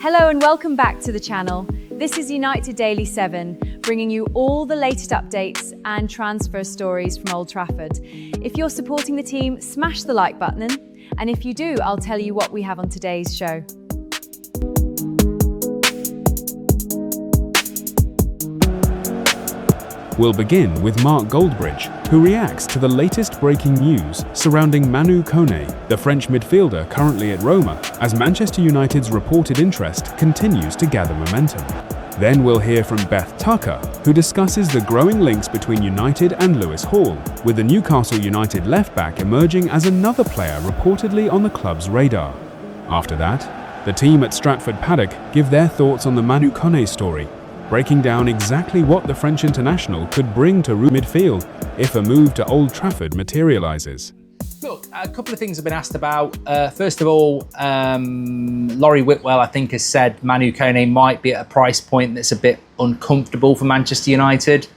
Hello and welcome back to the channel. This is United Daily 7, bringing you all the latest updates and transfer stories from Old Trafford. If you're supporting the team, smash the like button, and if you do, I'll tell you what we have on today's show. We'll begin with Mark Goldbridge, who reacts to the latest breaking news surrounding Manu Kone, the French midfielder currently at Roma, as Manchester United's reported interest continues to gather momentum. Then we'll hear from Beth Tucker, who discusses the growing links between United and Lewis Hall, with the Newcastle United left-back emerging as another player reportedly on the club's radar. After that, the team at Stratford Paddock give their thoughts on the Manu Kone story, breaking down exactly what the French international could bring to midfield if a move to Old Trafford materialises. Look, a couple of things have been asked about. First of all, Laurie Whitwell, I think, has said Manu Kone might be at a price point that's a bit uncomfortable for Manchester United.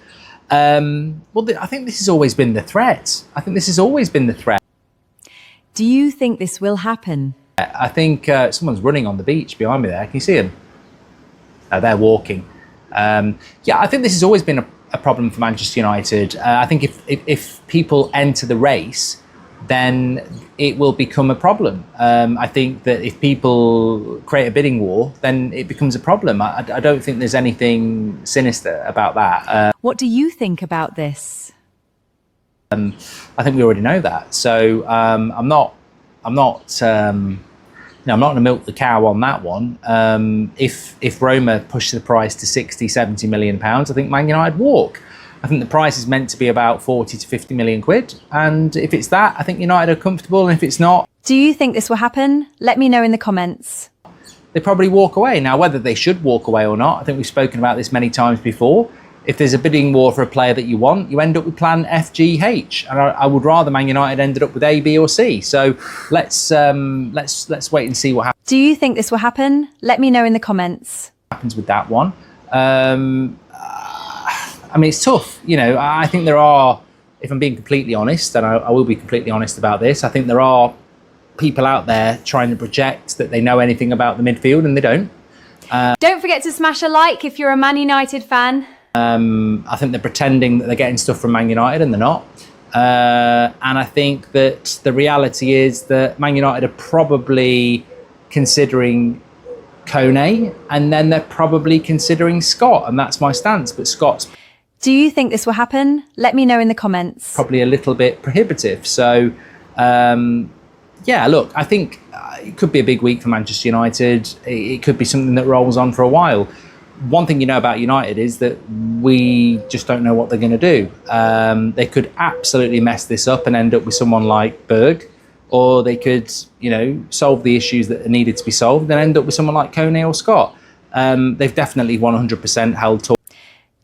I think this has always been the threat. Do you think this will happen? I think someone's running on the beach behind me there. Can you see them? They're walking. I think this has always been a problem for Manchester United. I think if people enter the race, then it will become a problem. I think that if people create a bidding war, then it becomes a problem. I don't think there's anything sinister about that. What do you think about this? I think we already know that. So I'm not going to milk the cow on that one. If Roma push the price to 60, 70 million pounds, I think Man United walk. I think the price is meant to be about 40 to 50 million quid. And if it's that, I think United are comfortable. And if it's not... Do you think this will happen? Let me know in the comments. They probably walk away. Now, whether they should walk away or not, I think we've spoken about this many times before. If there's a bidding war for a player that you want, you end up with plan F, G, H. And I would rather Man United ended up with A, B or C. So let's wait and see what happens. Do you think this will happen? Let me know in the comments. Happens with that one. It's tough. I think there are, if I'm being completely honest, and I will be completely honest about this, I think there are people out there trying to project that they know anything about the midfield and they don't. Don't forget to smash a like if you're a Man United fan. I think they're pretending that they're getting stuff from Man United and they're not. And I think that the reality is that Man United are probably considering Kone and then they're probably considering Scott, and that's my stance. But Scott's... Do you think this will happen? Let me know in the comments. Probably a little bit prohibitive. So, look, I think it could be a big week for Manchester United. It could be something that rolls on for a while. One thing you know about United is that we just don't know what they're going to do. They could absolutely mess this up and end up with someone like Berg, or they could, solve the issues that are needed to be solved and end up with someone like Kone or Scott. They've definitely 100% held talks.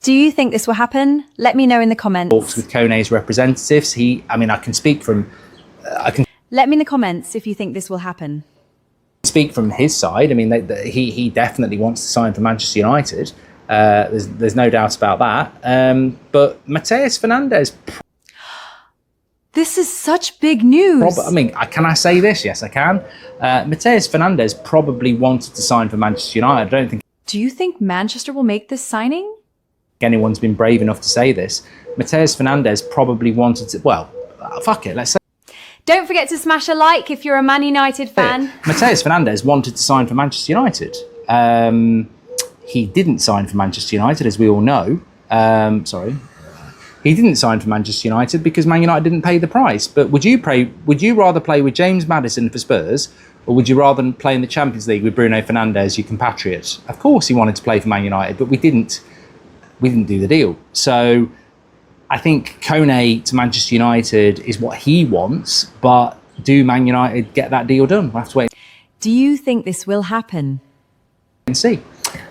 Do you think this will happen? Let me know in the comments. Talks with Kone's representatives. I can speak from... Let me in the comments if you think this will happen. Speak from his side. He definitely wants to sign for Manchester United. There's no doubt about that. But Matheus Fernandes... This is such big news. Can I say this? Yes, I can. Matheus Fernandes probably wanted to sign for Manchester United. I don't think... Do you think Manchester will make this signing? Anyone's been brave enough to say this. Matheus Fernandes probably wanted to... Well, fuck it, let's say... Don't forget to smash a like if you're a Man United fan. Matheus Fernandes wanted to sign for Manchester United. He didn't sign for Manchester United, as we all know. He didn't sign for Manchester United because Man United didn't pay the price. But would you rather play with James Maddison for Spurs, or would you rather play in the Champions League with Bruno Fernandes, your compatriot? Of course he wanted to play for Man United, but we didn't do the deal. So I think Kone to Manchester United is what he wants, but do Man United get that deal done? We'll have to wait. Do you think this will happen? And see.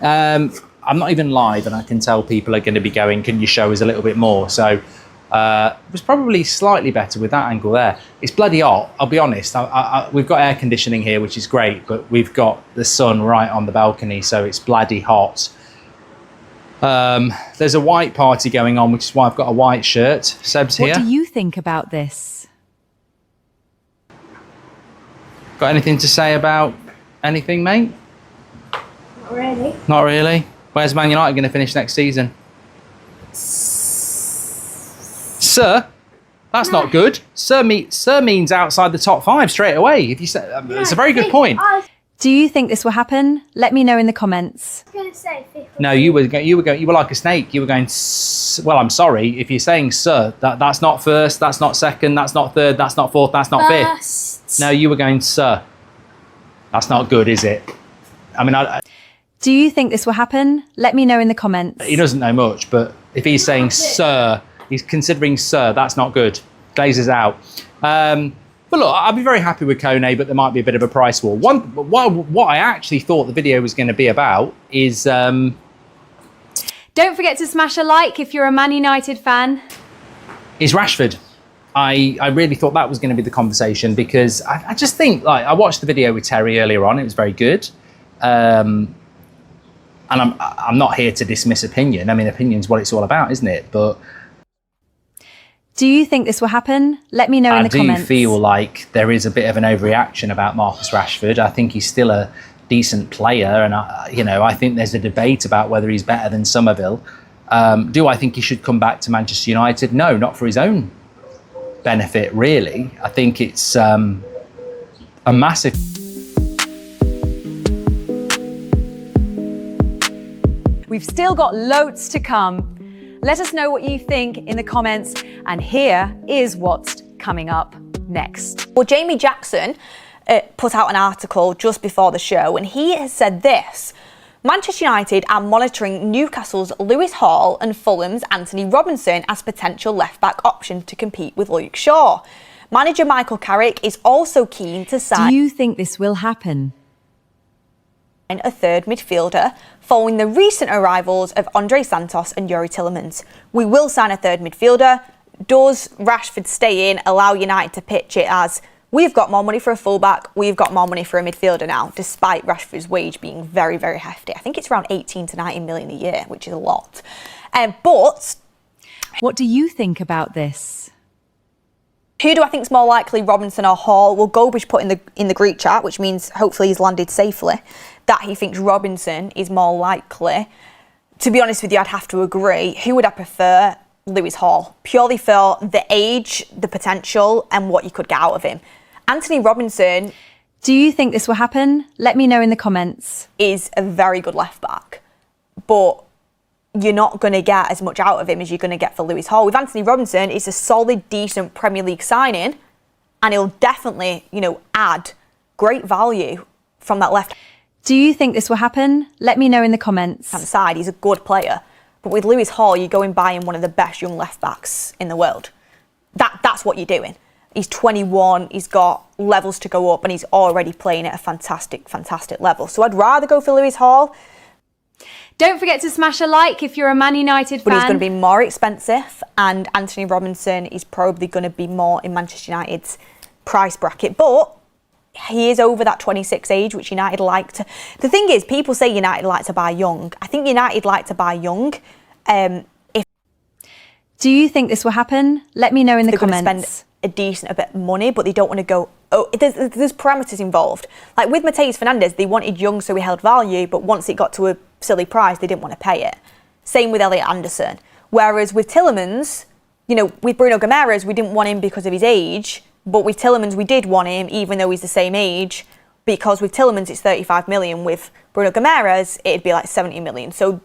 I'm not even live, and I can tell people are going to be going, can you show us a little bit more? So it was probably slightly better with that angle there. It's bloody hot, I'll be honest. We've got air conditioning here, which is great, but we've got the sun right on the balcony, so it's bloody hot. There's a white party going on, which is why I've got a white shirt. Seb's here. What do you think about this? Got anything to say about anything, mate? Not really. Not really. Where's Man United going to finish next season? Sir? That's not good. Sir means outside the top 5 straight away. If you say, it's a very good point. Do you think this will happen? Let me know in the comments. I was going to say fifth. No, you were like a snake. You were going. Well, I'm sorry. If you're saying sir, that's not first. That's not second. That's not third. That's not fourth. That's not fifth. No, you were going sir. That's not good, is it? I mean, Do you think this will happen? Let me know in the comments. he doesn't know much, but if he's saying sir, he's considering sir. That's not good. Glazes out. But look, I'd be very happy with Kone, but there might be a bit of a price war. What I actually thought the video was going to be about is... Don't forget to smash a like if you're a Man United fan. Is Rashford. I really thought that was going to be the conversation because I just think, like, I watched the video with Terry earlier on. It was very good. And I'm not here to dismiss opinion. I mean, opinion's what it's all about, isn't it? But... Do you think this will happen? Let me know in the comments. I do feel like there is a bit of an overreaction about Marcus Rashford. I think he's still a decent player, and I think there's a debate about whether he's better than Somerville. Do I think he should come back to Manchester United? No, not for his own benefit, really. I think it's a massive... We've still got loads to come. Let us know what you think in the comments, and here is what's coming up next. Well, Jamie Jackson put out an article just before the show, and he has said this: Manchester United are monitoring Newcastle's Lewis Hall and Fulham's Anthony Robinson as potential left-back options to compete with Luke Shaw. Manager Michael Carrick is also keen to sign... Do you think this will happen? ...a third midfielder following the recent arrivals of Andre Santos and Youri Tielemans. We will sign a third midfielder. Does Rashford stay in, allow United to pitch it as, we've got more money for a fullback, we've got more money for a midfielder now, despite Rashford's wage being very, very hefty. I think it's around 18 to 19 million a year, which is a lot. But... What do you think about this? Who do I think is more likely, Robinson or Hall? Well, Goldbridge put in the group chat, which means hopefully he's landed safely, that he thinks Robinson is more likely. To be honest with you, I'd have to agree. Who would I prefer? Lewis Hall. Purely for the age, the potential, and what you could get out of him. Anthony Robinson... Do you think this will happen? Let me know in the comments. ...is a very good left-back, but you're not going to get as much out of him as you're going to get for Lewis Hall. With Anthony Robinson, it's a solid, decent Premier League signing, and he'll definitely, add great value from that left. Do you think this will happen? Let me know in the comments. Side, he's a good player, but with Lewis Hall, you go and buy him one of the best young left backs in the world. That's what you're doing. He's 21, he's got levels to go up, and he's already playing at a fantastic, fantastic level. So I'd rather go for Lewis Hall. Don't forget to smash a like if you're a Man United fan. But he's going to be more expensive, and Anthony Robinson is probably going to be more in Manchester United's price bracket. But he is over that 26 age, which United like to... The thing is, people say United like to buy young. I think United like to buy young. Do you think this will happen? Let me know in the comments. They're going to spend a decent bit of money, but they don't want to go... Oh, there's parameters involved. Like with Mateus Fernandes, they wanted young so he held value, but once it got to a silly price, they didn't want to pay it. Same with Elliot Anderson. Whereas with Tielemans, with Bruno Guimaraes, we didn't want him because of his age, but with Tielemans, we did want him, even though he's the same age, because with Tielemans, it's 35 million. With Bruno Guimaraes, it'd be like 70 million. So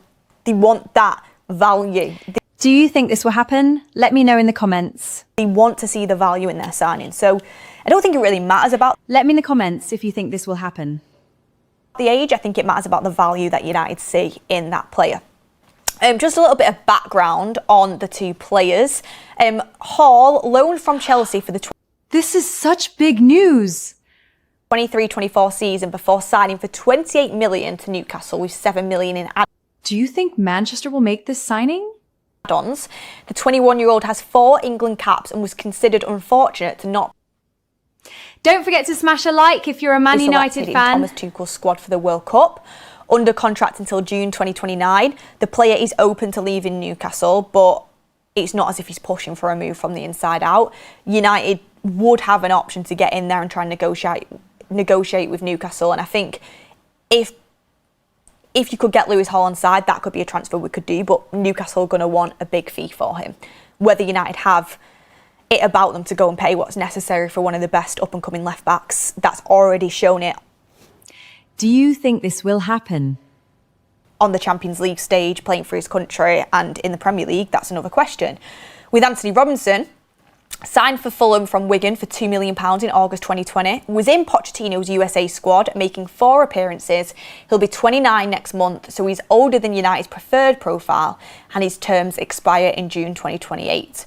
they want that value. Do you think this will happen? Let me know in the comments. They want to see the value in their signing. So I don't think it really matters about... Let me in the comments if you think this will happen. The age, I think it matters about the value that United see in that player. Just a little bit of background on the two players. Hall, loaned from Chelsea for the... This is such big news. 23-24 season before signing for 28 million to Newcastle with 7 million in add-ons. Do you think Manchester will make this signing? The 21-year-old has 4 England caps and was considered unfortunate to not... Don't forget to smash a like if you're a Man United fan. Thomas Tuchel's squad for the World Cup. Under contract until June 2029. The player is open to leaving Newcastle, but it's not as if he's pushing for a move from the inside out. United would have an option to get in there and try and negotiate with Newcastle, and I think if if you could get Lewis Hall on side, that could be a transfer we could do, but Newcastle are going to want a big fee for him. Whether United have it about them to go and pay what's necessary for one of the best up-and-coming left-backs that's already shown it. Do you think this will happen? On the Champions League stage, playing for his country, and in the Premier League, that's another question. With Anthony Robinson, signed for Fulham from Wigan for £2 million in August 2020, was in Pochettino's USA squad, making 4 appearances. He'll be 29 next month, so he's older than United's preferred profile, and his terms expire in June 2028.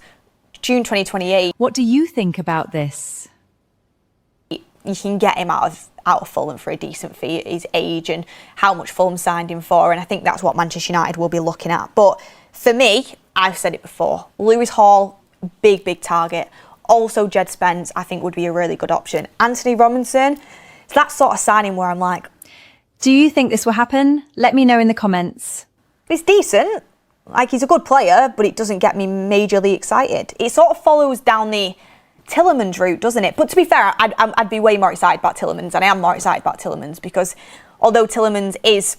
June 2028. What do you think about this? You can get him out of Fulham for a decent fee at his age and how much Fulham signed him for, and I think that's what Manchester United will be looking at. But for me, I've said it before, Lewis Hall, big target. Also, Jed Spence, I think, would be a really good option. Anthony Robinson, it's that sort of signing where I'm like... Do you think this will happen? Let me know in the comments. It's decent. Like, he's a good player, but it doesn't get me majorly excited. It sort of follows down the Tielemans route, doesn't it? But to be fair, I'd be way more excited about Tielemans, and I am more excited about Tielemans, because although Tielemans is...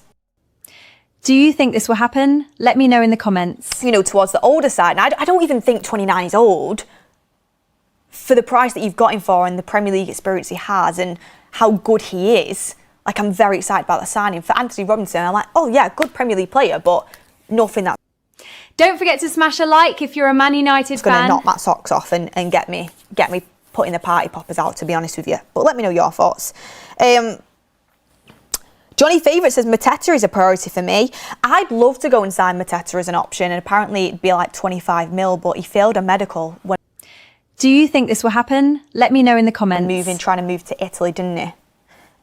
Do you think this will happen? Let me know in the comments. You know, towards the older side. And I don't even think 29 is old. For the price that you've got him for and the Premier League experience he has and how good he is, like, I'm very excited about the signing. For Anthony Robinson, I'm like, oh yeah, good Premier League player, but nothing that... Don't forget to smash a like if you're a Man United It's going fan. to knock my socks off and get me putting the party poppers out, to be honest with you. But let me know your thoughts. Johnny Favourite says Mateta is a priority for me. I'd love to go and sign Mateta as an option, and apparently it'd be like 25 mil, but he failed a medical when... Do you think this will happen? Let me know in the comments. Trying to move to Italy, didn't he?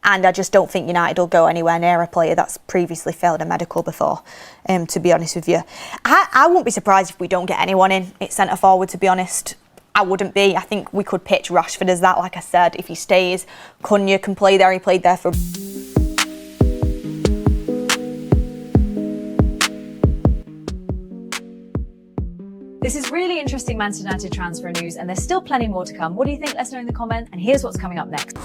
And I just don't think United will go anywhere near a player that's previously failed a medical before, to be honest with you. I wouldn't be surprised if we don't get anyone in at centre-forward, to be honest. I wouldn't be. I think we could pitch Rashford as that, like I said. If he stays, Kone can play there. He played there for... This is really interesting Manchester United transfer news, and there's still plenty more to come. What do you think? Let us know in the comment, and here's what's coming up next.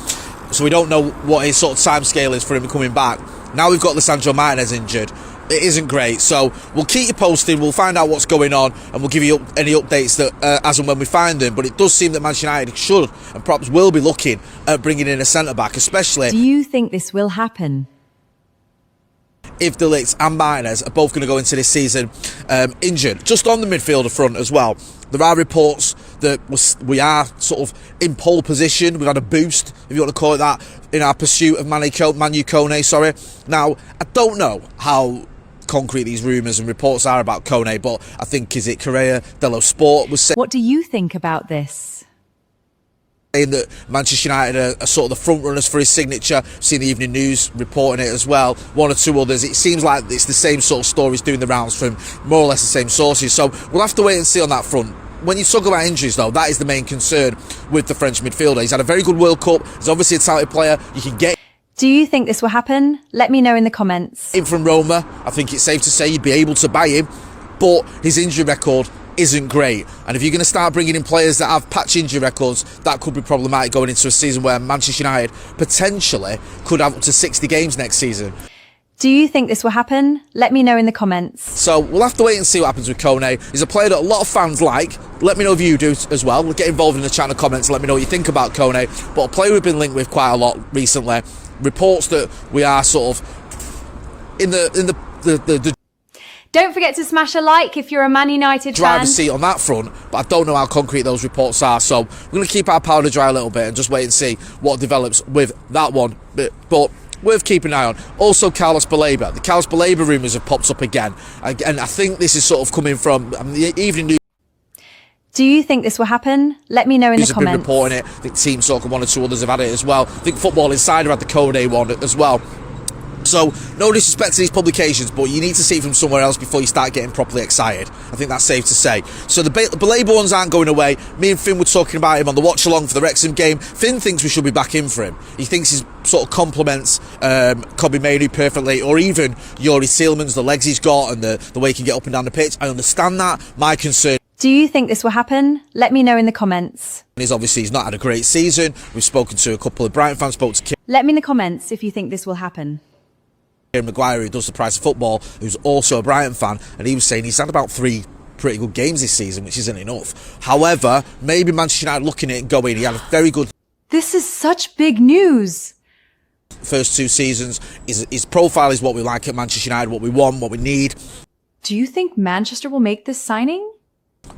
So we don't know what his sort of timescale is for him coming back. Now we've got Lisandro Martinez injured. It isn't great, so we'll keep you posted. We'll find out what's going on, and we'll give you any updates that as and when we find them. But it does seem that Manchester United should and perhaps will be looking at bringing in a centre back, especially. Do you think this will happen? If De Ligt and Martinez are both going to go into this season injured. Just on the midfielder front as well, there are reports that we are sort of in pole position. We've had a boost, if you want to call it that, in our pursuit of Manu Kone. Now, I don't know how concrete these rumours and reports are about Kone, but I think, is it Correa dello Sport was saying... What do you think about this? Saying that Manchester United are sort of the front runners for his signature. Seen the Evening News reporting it as well, one or two others. It seems like it's the same sort of stories doing the rounds from more or less the same sources, so we'll have to wait and see on that front. When you talk about injuries though, that is the main concern with the French midfielder. He's had a very good World Cup, he's obviously a talented player. You can get... Do you think this will happen? Let me know in the comments. In from Roma, I think it's safe to say you'd be able to buy him, but his injury record isn't great, and if you're going to start bringing in players that have patch injury records, that could be problematic going into a season where Manchester United potentially could have up to 60 games next season. Do you think this will happen? Let me know in the comments. So we'll have to wait and see what happens with Kone. He's a player that a lot of fans like. Let me know if you do as well. Get involved in the channel comments and let me know what you think about Kone. But a player we've been linked with quite a lot recently. Reports that we are sort of in the Don't forget to smash a like if you're a Man United fan. driver's seat on that front, but I don't know how concrete those reports are, so we're going to keep our powder dry a little bit and just wait and see what develops with that one, but worth keeping an eye on. Also, Carlos Baleba. The Carlos Baleba rumours have popped up again, and I think this is sort of coming from the Evening News. Do you think this will happen? Let me know in the Have comments. been reporting it. I think Team Soccer, one or two others have had it as well. I think Football Insider had the Kone one as well. So, no disrespect to these publications, but you need to see it from somewhere else before you start getting properly excited. I think that's safe to say. So the Baleba ones aren't going away. Me and Finn were talking about him on the watch-along for the Wrexham game. Finn thinks we should be back in for him. He thinks he sort of complements Kobe Mainoo perfectly, or even Yuri Seelman's, the legs he's got and the way he can get up and down the pitch. I understand that. My concern... Do you think this will happen? Let me know in the comments. is obviously he's not had a great season. We've spoken to a couple of Brighton fans, spoke to Kim. Let me in the comments if you think this will happen. Maguire, who does the Price of Football, who's also a Brighton fan, and he was saying he's had about 3 pretty good games this season, which isn't enough. However, maybe Manchester United looking at it and going, he had a very good... This is such big news. First 2 seasons. His profile is what we like at Manchester United, what we want, what we need. Do you think Manchester will make this signing?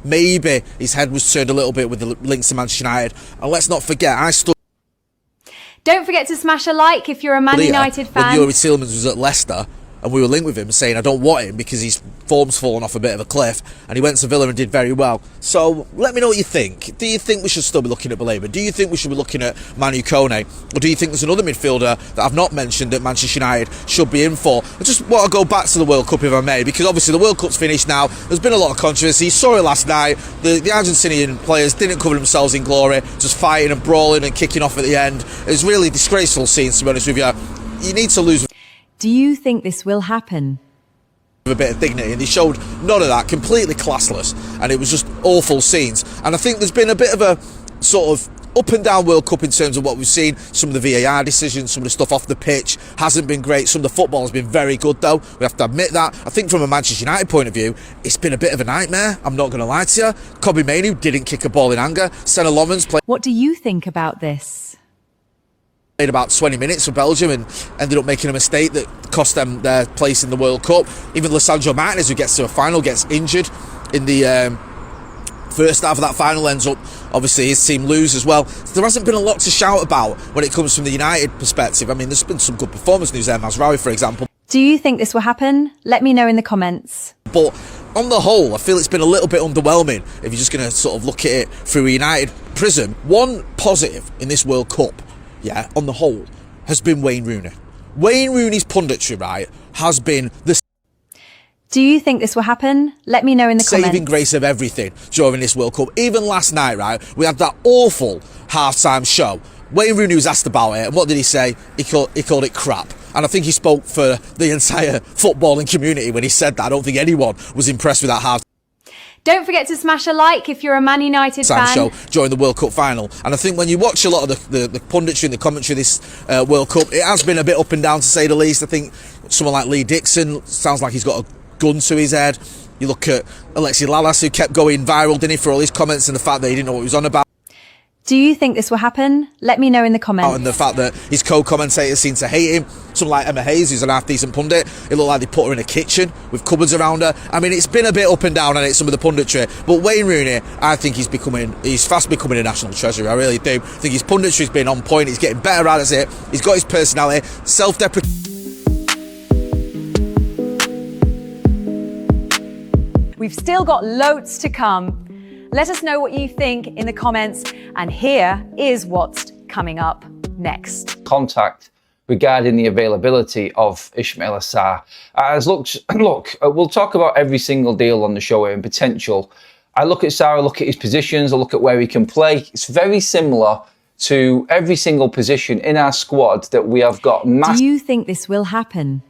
Maybe his head was turned a little bit with the links to Manchester United. And let's not forget, I stood... Don't forget to smash a like if you're a Man United fan. When Yuri Tielemans was at Leicester, and we were linked with him saying, I don't want him because his form's fallen off a bit of a cliff, and he went to Villa and did very well. So let me know what you think. Do you think we should still be looking at Baleba? Do you think we should be looking at Manu Kone? Or do you think there's another midfielder that I've not mentioned that Manchester United should be in for? I just want to go back to the World Cup if I may, because obviously the World Cup's finished now. There's been a lot of controversy. You saw it last night. The Argentinian players didn't cover themselves in glory, just fighting and brawling and kicking off at the end. It was really disgraceful scenes, to be honest with you. You need to lose. Do you think this will happen? A bit of dignity, and they showed none of that, completely classless, and it was just awful scenes. And I think there's been a bit of a sort of up and down World Cup in terms of what we've seen. Some of the VAR decisions, some of the stuff off the pitch hasn't been great. Some of the football has been very good though, we have to admit that. I think from a Manchester United point of view, it's been a bit of a nightmare, I'm not going to lie to you. Kobe Mainoo didn't kick a ball in anger. Senna Lomans played... What do you think about this? Played about 20 minutes for Belgium and ended up making a mistake that cost them their place in the World Cup. Even Lissandro Martinez, who gets to a final, gets injured in the first half of that final, ends up, obviously his team lose as well. So there hasn't been a lot to shout about when it comes from the United perspective. I mean, there's been some good performance news there, Mazraoui, for example. Do you think this will happen? Let me know in the comments. But on the whole, I feel it's been a little bit underwhelming if you're just going to sort of look at it through a United prism. One positive in this World Cup, yeah, on the whole, has been Wayne Rooney. Wayne Rooney's punditry, right, has been the... Do you think this will happen? Let me know in the comments. Saving grace of everything during this World Cup. Even last night, right, we had that awful half-time show. Wayne Rooney was asked about it, and what did he say? He called it crap. And I think he spoke for the entire footballing community when he said that. I don't think anyone was impressed with that half. Don't forget to smash a like if you're a Man United fan. Show during the World Cup final. And I think when you watch a lot of the punditry and the commentary this World Cup, it has been a bit up and down, to say the least. I think someone like Lee Dixon sounds like he's got a gun to his head. You look at Alexi Lalas, who kept going viral, didn't he, for all his comments and the fact that he didn't know what he was on about. Do you think this will happen? Let me know in the comments. And the fact that his co-commentators seem to hate him. Someone like Emma Hayes, who's an half-decent pundit, it looked like they put her in a kitchen with cupboards around her. I mean, it's been a bit up and down on it, some of the punditry. But Wayne Rooney, I think he's fast becoming a national treasure. I really do. I think his punditry's been on point. He's getting better at it. He's got his personality, self-deprecating. We've still got loads to come. Let us know what you think in the comments, and here is what's coming up next. Contact regarding the availability of Ismaïla Sarr. Look, we'll talk about every single deal on the show here and potential. I look at Sarr, I look at his positions, I look at where he can play. It's very similar to every single position in our squad that we have got Do you think this will happen?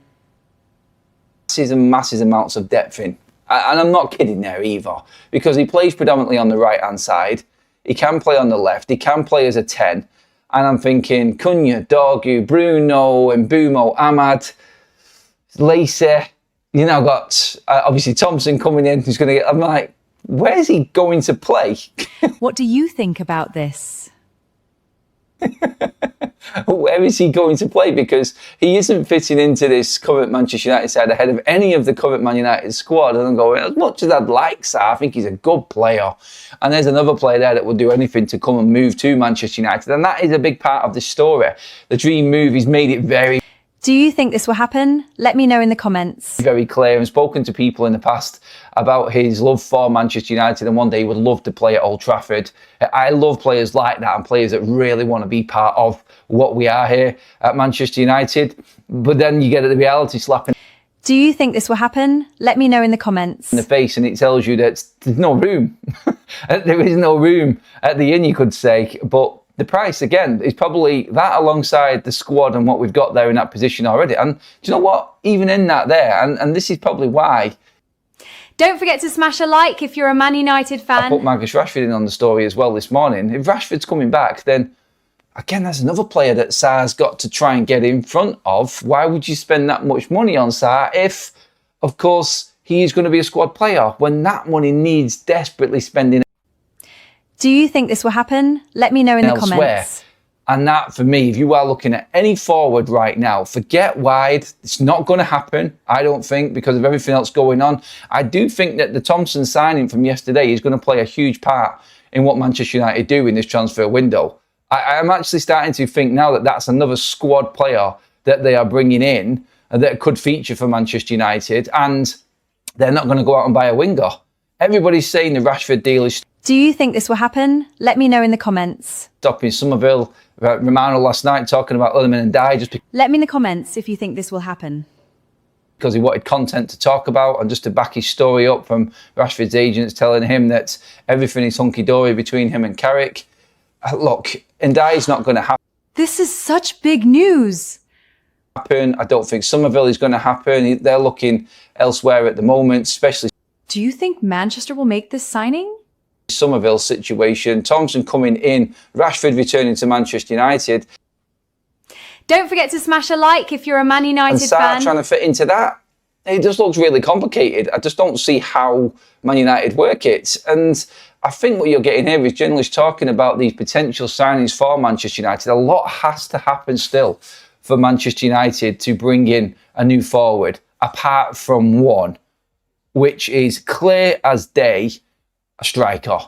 Massive amounts of depth in. And I'm not kidding there either, because he plays predominantly on the right-hand side. He can play on the left. He can play as a 10. And I'm thinking, Cunha, Dorgu, Bruno, Mbumo, Ahmad, Lacey. You now got, obviously, Thompson coming in, who's going to get... I'm like, where's he going to play? What do you think about this? Where is he going to play? Because he isn't fitting into this current Manchester United side ahead of any of the current Man United squad. And I'm going, as much as I'd like Sarr, I think he's a good player. And there's another player there that will do anything to come and move to Manchester United. And that is a big part of the story. The dream move, he's made it very... Do you think this will happen? Let me know in the comments. Very clear. I've spoken to people in the past about his love for Manchester United, and one day he would love to play at Old Trafford. I love players like that and players that really want to be part of what we are here at Manchester United. But then you get the reality slapping. Do you think this will happen? Let me know in the comments. In the face, and it tells you that there's no room. There is no room at the inn, you could say. But the price, again, is probably that alongside the squad and what we've got there in that position already. And do you know what? Even in that there, and this is probably why. Don't forget to smash a like if you're a Man United fan. I put Marcus Rashford in on the story as well this morning. If Rashford's coming back, then Again, that's another player that Sarr's got to try and get in front of. Why would you spend that much money on Sarr if, of course, he is going to be a squad player when that money needs desperately spending Do you think this will happen? Let me know in the elsewhere. comments. And that, for me, if you are looking at any forward right now, forget wide. It's not going to happen, I don't think, because of everything else going on. I do think that the Thompson signing from yesterday is going to play a huge part in what Manchester United do in this transfer window. I'm actually starting to think now that that's another squad player that they are bringing in and that could feature for Manchester United, and they're not going to go out and buy a winger. Everybody's saying the Rashford deal is Do you think this will happen? Let me know in the comments. stopping Somerville. Romano last night talking about Ullerman and Dye just Let me in the comments if you think this will happen. because he wanted content to talk about, and just to back his story up from Rashford's agents telling him that everything is hunky-dory between him and Carrick. Look, Ndye's not going to This is such big news. happen. I don't think Somerville is going to happen. They're looking elsewhere at the moment, especially Do you think Manchester will make this signing? Somerville's situation. Thompson coming in, Rashford returning to Manchester United, Don't forget to smash a like if you're a Man and United Sarr fan. trying to fit into that. It just looks really complicated. I just don't see how Man United work it. And I think what you're getting here is journalists talking about these potential signings for Manchester United. A lot has to happen still for Manchester United to bring in a new forward, apart from one, which is clear as day, a striker.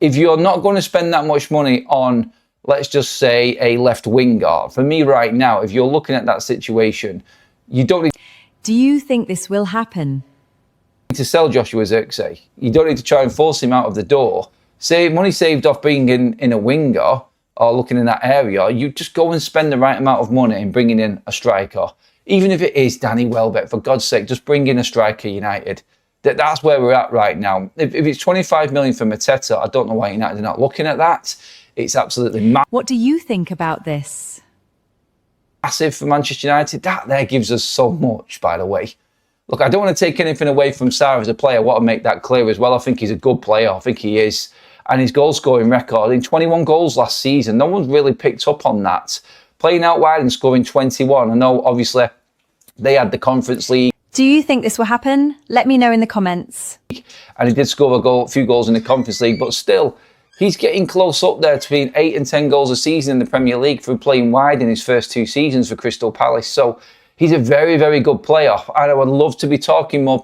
If you're not going to spend that much money on, let's just say, a left winger, for me right now, if you're looking at that situation, you don't need Do you think this will happen? to sell Joshua Zirkzee. You don't need to try and force him out of the door. Say money saved off being in a winger or looking in that area, you just go and spend the right amount of money in bringing in a striker. Even if it is Danny Welbeck, for God's sake, just bring in a striker, United. That's where we're at right now. If it's 25 million for Mateta, I don't know why United are not looking at that. It's absolutely What do you think about this? massive for Manchester United. That there gives us so much, by the way. Look, I don't want to take anything away from Sarr as a player. I want to make that clear as well. I think he's a good player. I think he is. And his goal-scoring record, in 21 goals last season, no one's really picked up on that. Playing out wide and scoring 21. I know, obviously, they had the Conference League. Do you think this will happen? Let me know in the comments. And he did score a few goals in the Conference League, but still, he's getting close up there to being 8 and 10 goals a season in the Premier League through playing wide in his first 2 seasons for Crystal Palace. So he's a very, very good player, and I would love to be talking more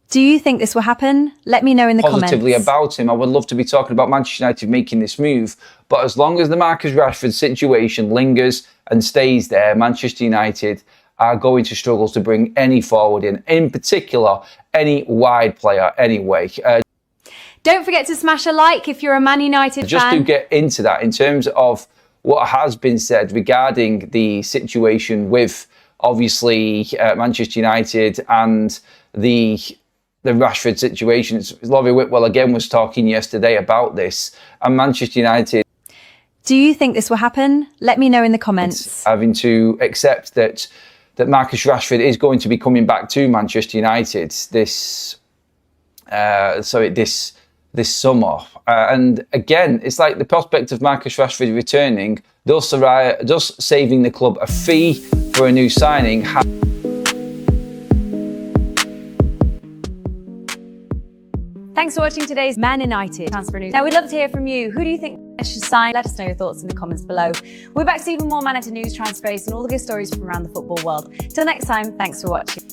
Do you think this will happen? Let me know in the positively comments. about him. I would love to be talking about Manchester United making this move, but as long as the Marcus Rashford situation lingers and stays there, Manchester United are going to struggle to bring any forward in particular, any wide player anyway. Don't forget to smash a like if you're a Man United Just fan. to get into that, in terms of what has been said regarding the situation with, obviously, Manchester United and the Rashford situation. Laurie Whitwell again was talking yesterday about this, and Manchester United Do you think this will happen? Let me know in the comments. having to accept that Marcus Rashford is going to be coming back to Manchester United this summer. And again, it's like the prospect of Marcus Rashford returning, thus saving the club a fee for a new signing. Thanks for watching today's Man United transfer news. Now, we'd love to hear from you. Who do you think should sign? Let us know your thoughts in the comments below. We're back to even more Man United news, transfer space, and all the good stories from around the football world. Till next time, thanks for watching.